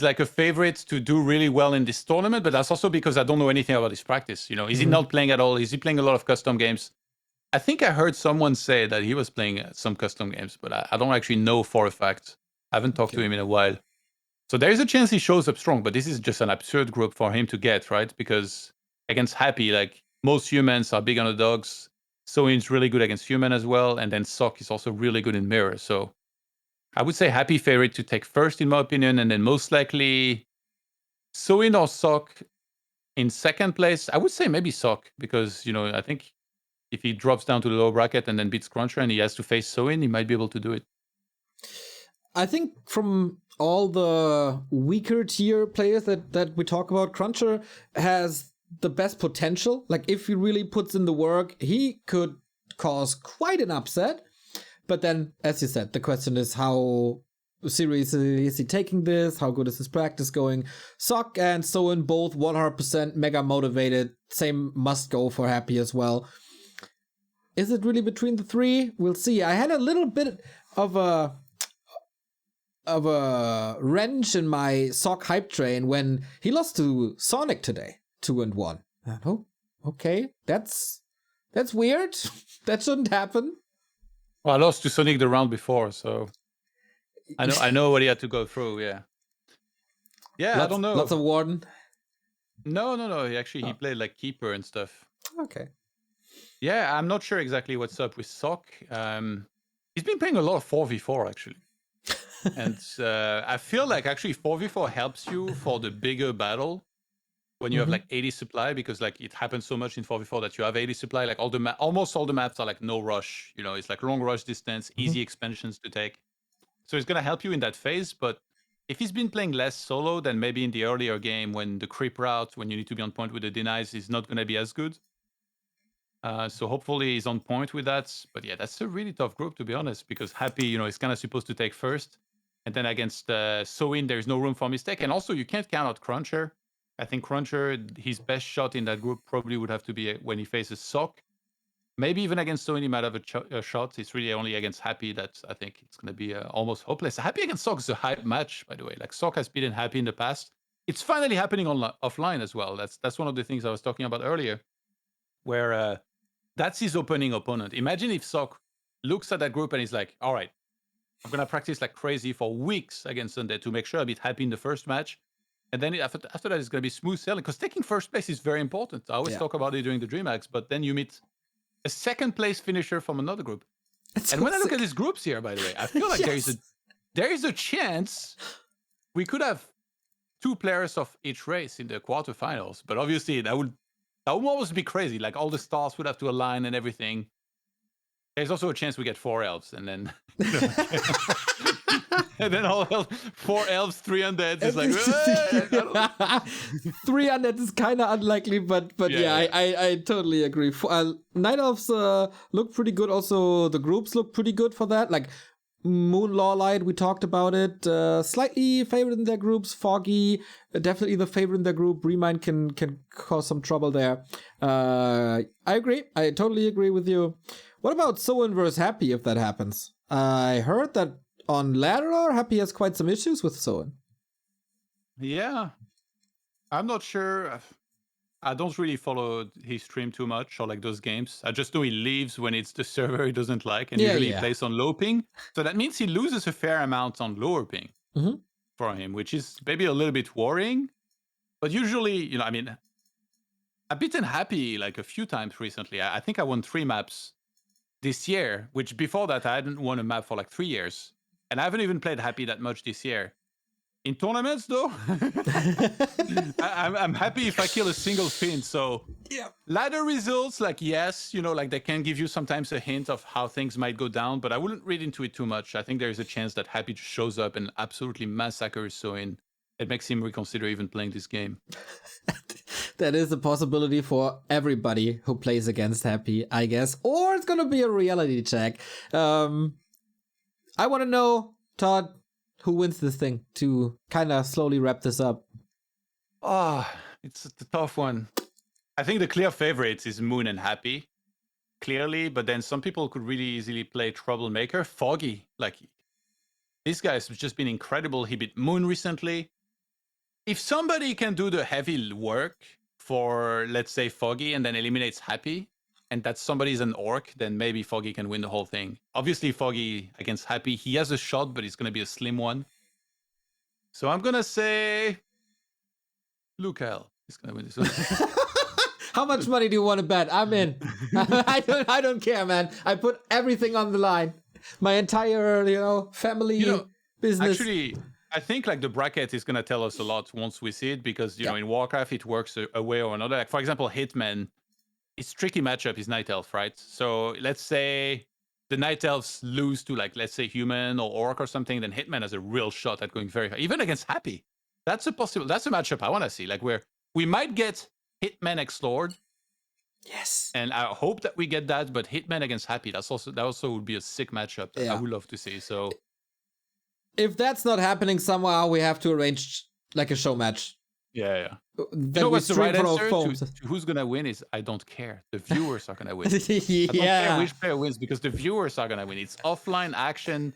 like a favorite to do really well in this tournament, but that's also because I don't know anything about his practice. Is he not playing at all? Is he playing a lot of custom games? I think I heard someone say that he was playing some custom games, but I don't actually know for a fact. I haven't talked to him in a while. So there is a chance he shows up strong, but this is just an absurd group for him to get, right? Because against Happy, like, most humans are big underdogs. Soin's really good against human as well, and then Sock is also really good in mirror. So I would say Happy favorite to take first, in my opinion, and then most likely Soin or Sock in second place. I would say maybe Sock, because, I think if he drops down to the low bracket and then beats Cruncher and he has to face Soin, he might be able to do it. I think from all the weaker tier players that we talk about, Cruncher has the best potential. Like, if he really puts in the work, he could cause quite an upset. But then, as you said, the question is how seriously is he taking this? How good is his practice going? Sock and Soin both 100% mega motivated. Same must go for Happy as well. Is it really between the three? We'll see. I had a little bit of a wrench in my Sock hype train when he lost to Sonic today, 2-1. Oh, okay, that's weird. That shouldn't happen. Well, I lost to Sonic the round before, so I know what he had to go through. Yeah. Yeah, I don't know. Lots of Warden. No. Actually, he played like Keeper and stuff. Okay. Yeah, I'm not sure exactly what's up with Sock. He's been playing a lot of 4v4 actually. And I feel like actually 4v4 helps you for the bigger battle when you have like 80 supply, because like it happens so much in 4v4 that you have 80 supply. Like almost all the maps are like no rush. You know, it's like long rush distance, easy expansions to take. So it's gonna help you in that phase. But if he's been playing less solo, then maybe in the earlier game when the creep route, when you need to be on point with the denies, is not gonna be as good. So hopefully he's on point with that. But yeah, that's a really tough group, to be honest, because Happy, you know, is kind of supposed to take first. And then against Soin, there's no room for mistake. And also you can't count out Cruncher. I think Cruncher, his best shot in that group probably would have to be when he faces Sock. Maybe even against Soin, he might have a shot. It's really only against Happy that I think it's going to be almost hopeless. Happy against Sock is a hype match, by the way. Like Sock has beaten Happy in the past. It's finally happening offline as well. That's one of the things I was talking about earlier, where that's his opening opponent. Imagine if Sock looks at that group and he's like, all right, I'm going to practice like crazy for weeks against Sunday to make sure I beat Happy in the first match. And then after that, it's going to be smooth sailing, because taking first place is very important. I always talk about it during the DreamHacks, but then you meet a second place finisher from another group. And when I look at these groups here, by the way, I feel like there is a chance we could have 2 players of each race in the quarterfinals. But obviously that would almost be crazy. Like all the stars would have to align and everything. There's also a chance we get 4 elves, and then and then all 4 elves, 3 undeads. It's like 3 undead is kind of unlikely, but I totally agree. Night elves look pretty good. Also, the groups look pretty good for that. Like Moon Lawlight, we talked about it. Slightly favored in their groups. Foggy, definitely the favorite in their group. Remind can cause some trouble there. I agree. I totally agree with you. What about Soin versus Happy if that happens? I heard that on Ladder, Happy has quite some issues with Soin. Yeah. I'm not sure. I don't really follow his stream too much, or like those games. I just know he leaves when it's the server he doesn't like, and usually he plays on low ping. So that means he loses a fair amount on lower ping for him, which is maybe a little bit worrying. But usually, you know, I mean, I've beaten Happy like a few times recently. I think I won 3 maps this year, which before that I hadn't won a map for like 3 years. And I haven't even played Happy that much this year. In tournaments, though, I'm happy if I kill a single Finn. So ladder results, like, yes, you know, like they can give you sometimes a hint of how things might go down, but I wouldn't read into it too much. I think there is a chance that Happy just shows up and absolutely massacres Soin. It makes him reconsider even playing this game. That is a possibility for everybody who plays against Happy, I guess. Or it's gonna be a reality check. I want to know, ToD, who wins this thing, to kind of slowly wrap this up. It's a tough one. I think the clear favorites is Moon and Happy, clearly. But then some people could really easily play Troublemaker. Foggy, like, this guy's just been incredible. He beat Moon recently. If somebody can do the heavy work for, let's say, Foggy, and then eliminates Happy, and that somebody's an orc, then maybe Foggy can win the whole thing. Obviously, Foggy against Happy, he has a shot, but it's going to be a slim one. So I'm going to say Lucal is going to win this one. How much money do you want to bet? I'm in. I don't care, man. I put everything on the line. My entire, family, business. Actually, I think like the bracket is going to tell us a lot once we see it, because, in Warcraft, it works a way or another. Like, for example, Hitman, it's tricky matchup is Night Elf, right? So let's say the Night Elves lose to, like, let's say Human or Orc or something, then Hitman has a real shot at going very high. Even against Happy. That's a matchup I want to see. Like, where we might get Hitman X Lord. Yes. And I hope that we get that, but Hitman against Happy, that also would be a sick matchup that I would love to see. So if that's not happening somehow, we have to arrange like a show match. Yeah. What's the right answer to who's going to win is I don't care. The viewers are going to win. I don't care which player wins, because the viewers are going to win. It's offline action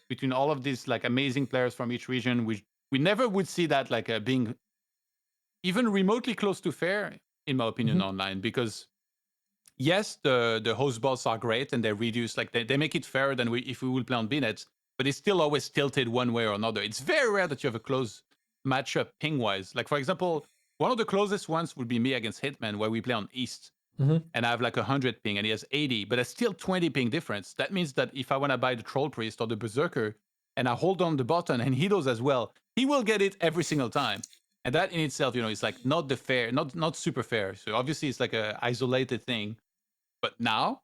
between all of these like amazing players from each region. We never would see that like being even remotely close to fair, in my opinion, online, because yes, the host bots are great and they reduce, like they make it fairer than if we would play on BNet, but it's still always tilted one way or another. It's very rare that you have a close matchup ping-wise. Like, for example, one of the closest ones would be me against Hitman, where we play on East. And I have like 100 ping and he has 80, but it's still 20 ping difference. That means that if I want to buy the Troll Priest or the Berserker and I hold on the button and he does as well, he will get it every single time. And that in itself, is like not super fair. So obviously it's like a isolated thing. But now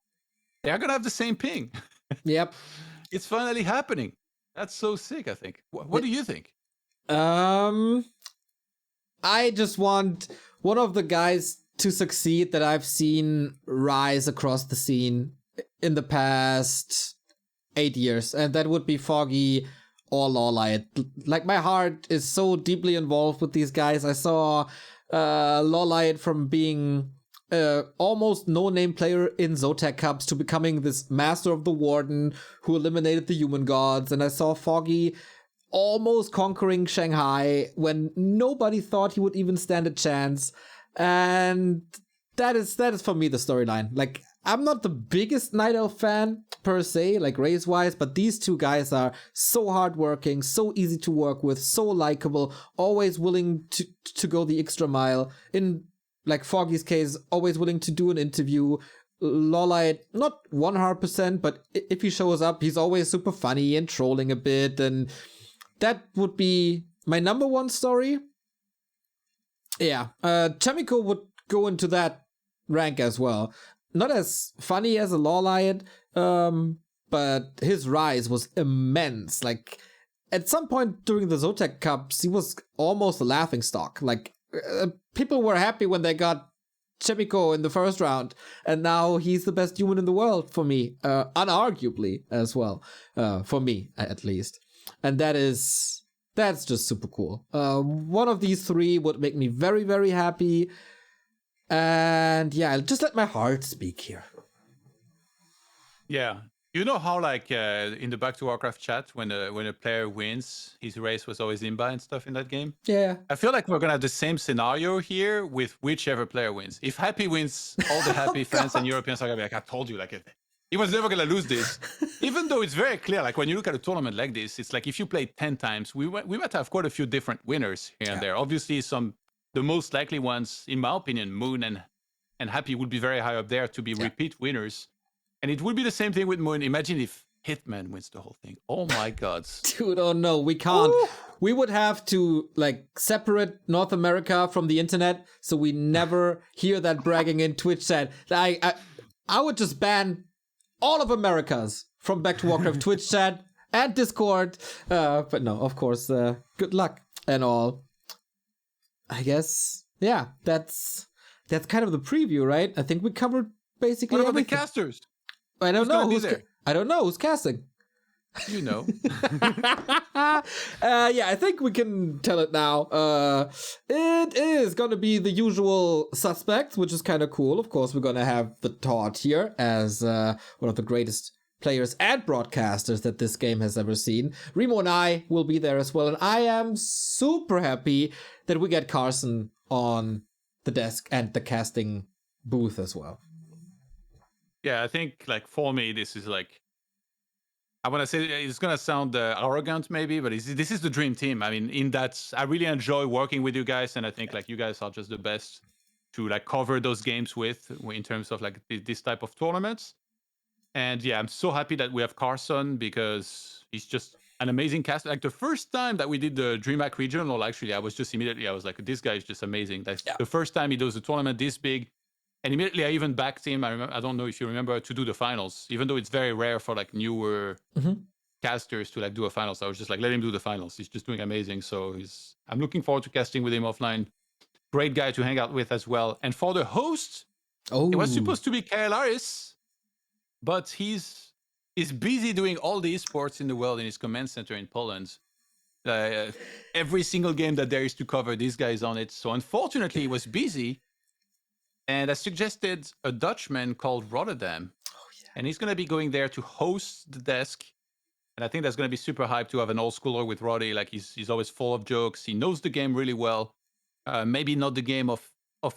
they're going to have the same ping. Yep. It's finally happening. That's so sick, I think. What do you think? I just want one of the guys to succeed that I've seen rise across the scene in the past 8 years, and that would be Foggy or Lawlight. Like, my heart is so deeply involved with these guys. I saw Lawlight from being almost no-name player in Zotac Cups to becoming this master of the Warden who eliminated the human gods, and I saw Foggy almost conquering Shanghai when nobody thought he would even stand a chance. And that is for me the storyline. Like, I'm not the biggest Night Elf fan per se, like race-wise, but these two guys are so hardworking, so easy to work with, so likable, always willing to go the extra mile. In like Foggy's case, always willing to do an interview. Lawlight, not 100%, but if he shows up, he's always super funny and trolling a bit, and that would be my number one story. Yeah, Chemical would go into that rank as well. Not as funny as a Lawlight, but his rise was immense. Like, at some point during the Zotac Cups, he was almost a laughingstock. Like, people were happy when they got Chemical in the first round, and now he's the best human in the world for me, unarguably as well, for me at least. And that's just super cool. One of these three would make me very, very happy. And yeah, I'll just let my heart speak here. Yeah. You know how, like, in the Back2Warcraft chat, when a player wins, his race was always Imba and stuff in that game? Yeah. I feel like we're going to have the same scenario here with whichever player wins. If Happy wins, all the Happy fans and Europeans are going to be like, I told you, like, he was never going to lose this. Even though it's very clear, like, when you look at a tournament like this, it's like if you play 10 times, we might have quite a few different winners here and there. Obviously, the most likely ones, in my opinion, Moon and Happy would be very high up there to be repeat winners. And it would be the same thing with Moon. Imagine if Hitman wins the whole thing. Oh my God. Dude, oh no, we can't. Ooh. We would have to, like, separate North America from the internet so we never hear that bragging in Twitch chat. I would just ban all of Americas from Back2Warcraft Twitch chat and Discord. But no, of course, good luck and all. I guess, yeah, that's kind of the preview, right? I think we covered basically everything. What about everything. The casters? I don't know who's casting. You know. Yeah, I think we can tell it now. It is gonna be the usual suspects, which is kind of cool. Of course, we're gonna have the ToD here as one of the greatest players and broadcasters that this game has ever seen. Remo and I will be there as well, and I am super happy that we get Carson on the desk and the casting booth as well. Yeah, I think, like, for me, this is like, I want to say it's going to sound arrogant maybe, but this is the dream team. I mean, in that, I really enjoy working with you guys, and I think, like, you guys are just the best to, like, cover those games with in terms of, like, this type of tournaments. And yeah, I'm so happy that we have Carson because he's just an amazing cast. Like, the first time that we did the DreamHack regional, actually, I was like, this guy is just amazing. That's the first time he does a tournament this big. And immediately I even backed him. I don't know if you remember, to do the finals, even though it's very rare for, like, newer casters to, like, do a finals. I was just like, let him do the finals. He's just doing amazing. So I'm looking forward to casting with him offline. Great guy to hang out with as well. And for the host, it was supposed to be Kyle Harris, but he's busy doing all the esports in the world in his command center in Poland. Every single game that there is to cover, this guy is on it. So unfortunately, he was busy. And I suggested a Dutchman called Rotterdam. And he's going to be going there to host the desk. And I think that's going to be super hyped to have an old schooler with Roddy. Like, he's always full of jokes. He knows the game really well. Maybe not the game of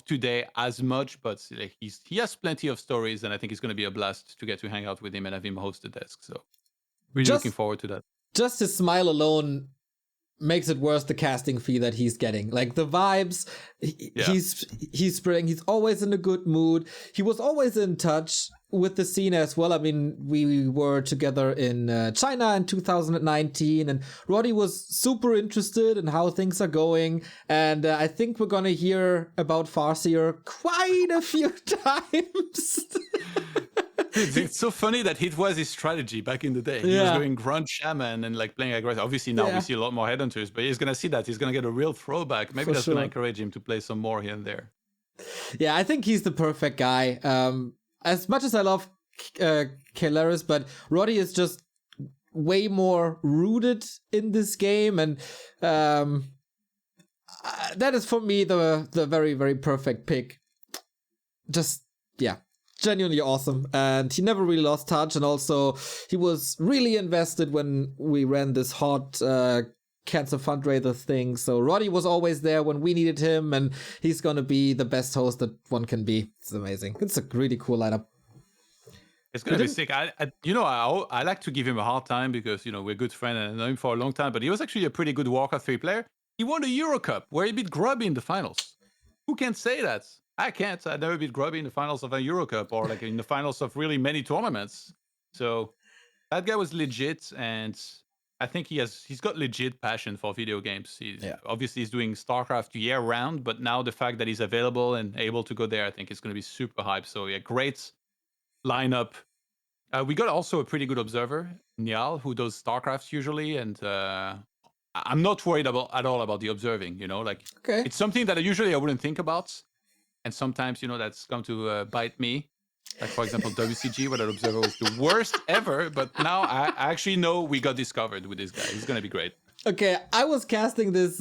today as much, but like, he has plenty of stories. And I think it's going to be a blast to get to hang out with him and have him host the desk. So really looking forward to that. Just his smile alone makes it worse, the casting fee that he's getting. Like the vibes, he's spreading. He's always in a good mood. He was always in touch with the scene as well. I mean, we were together in China in 2019, and Roddy was super interested in how things are going. And I think we're gonna hear about CORSAIR quite a few times. It's so funny that it was his strategy back in the day. He was going grunt shaman and like playing aggressive. Obviously now we see a lot more headhunters, but he's gonna see that. He's gonna get a real throwback. Maybe that's gonna encourage him to play some more here and there. Yeah, I think he's the perfect guy. As much as I love Kailaris, but Roddy is just way more rooted in this game, and that is for me the very, very perfect pick. Just genuinely awesome, and he never really lost touch, and also he was really invested when we ran this hot cancer fundraiser thing. So Roddy was always there when we needed him, and he's gonna be the best host that one can be. It's amazing. It's a really cool lineup. It's gonna be sick. I like to give him a hard time because we're good friends and I know him for a long time, but he was actually a pretty good Warcraft 3 player. He won the Euro Cup where he beat Grubby in the finals. Who can say that? I can't. I never beat Grubby in the finals of a Euro Cup or like in the finals of really many tournaments. So that guy was legit, and I think he's got legit passion for video games. Obviously he's doing StarCraft year round, but now the fact that he's available and able to go there, I think is going to be super hype. So great lineup. We got also a pretty good observer, Niall, who does StarCraft usually, and I'm not worried at all about the observing. It's something that I wouldn't think about. And sometimes, that's come to bite me. Like, for example, WCG, where that observer was the worst ever. But now I actually know we got discovered with this guy. He's going to be great. Okay, I was casting this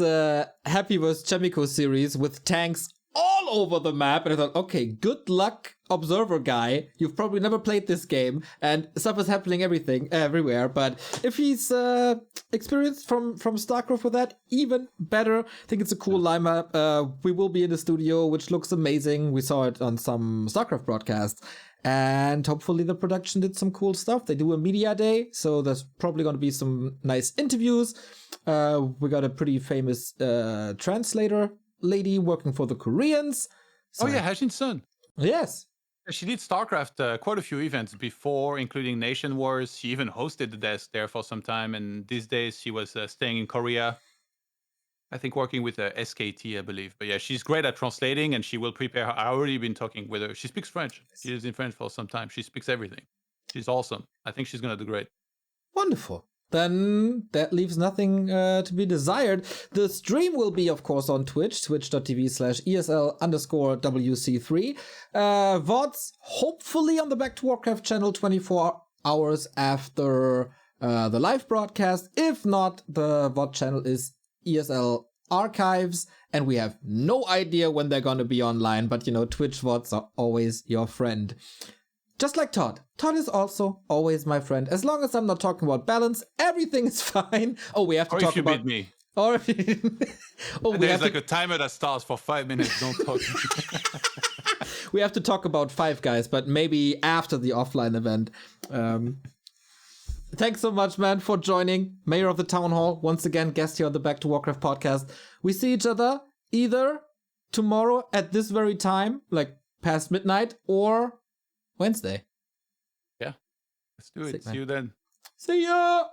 Happy vs. Chemico series with tanks all over the map. And I thought, okay, good luck, observer guy. You've probably never played this game. And stuff is happening everywhere. But if he's experienced from StarCraft with that, even better. I think it's a cool lineup. We will be in the studio, which looks amazing. We saw it on some StarCraft broadcasts. And hopefully the production did some cool stuff. They do a media day, so there's probably going to be some nice interviews. We got a pretty famous translator lady working for the Koreans. So Hajin Sun. Yes. She did StarCraft quite a few events before, including Nation Wars. She even hosted the desk there for some time. And these days she was staying in Korea. I think working with SKT, I believe. But she's great at translating, and she will prepare. I've already been talking with her. She speaks French. She lives in France for some time. She speaks everything. She's awesome. I think she's going to do great. Wonderful. Then that leaves nothing to be desired. The stream will be, of course, on Twitch, twitch.tv/ESL_WC3. VODs, hopefully on the Back2Warcraft channel 24 hours after the live broadcast. If not, the VOD channel is ESL Archives, and we have no idea when they're going to be online, but Twitch VODs are always your friend. Just like ToD. ToD is also always my friend. As long as I'm not talking about balance, everything is fine. Oh, we have to talk about... Or if you beat me. Or if there's like a timer that starts for 5 minutes. Don't talk. We have to talk about Five Guys, but maybe after the offline event. Thanks so much, man, for joining. Mayor of the Town Hall, once again, guest here on the Back2Warcraft podcast. We see each other either tomorrow at this very time, like past midnight, or Wednesday. Yeah, let's do it. See you then. See ya!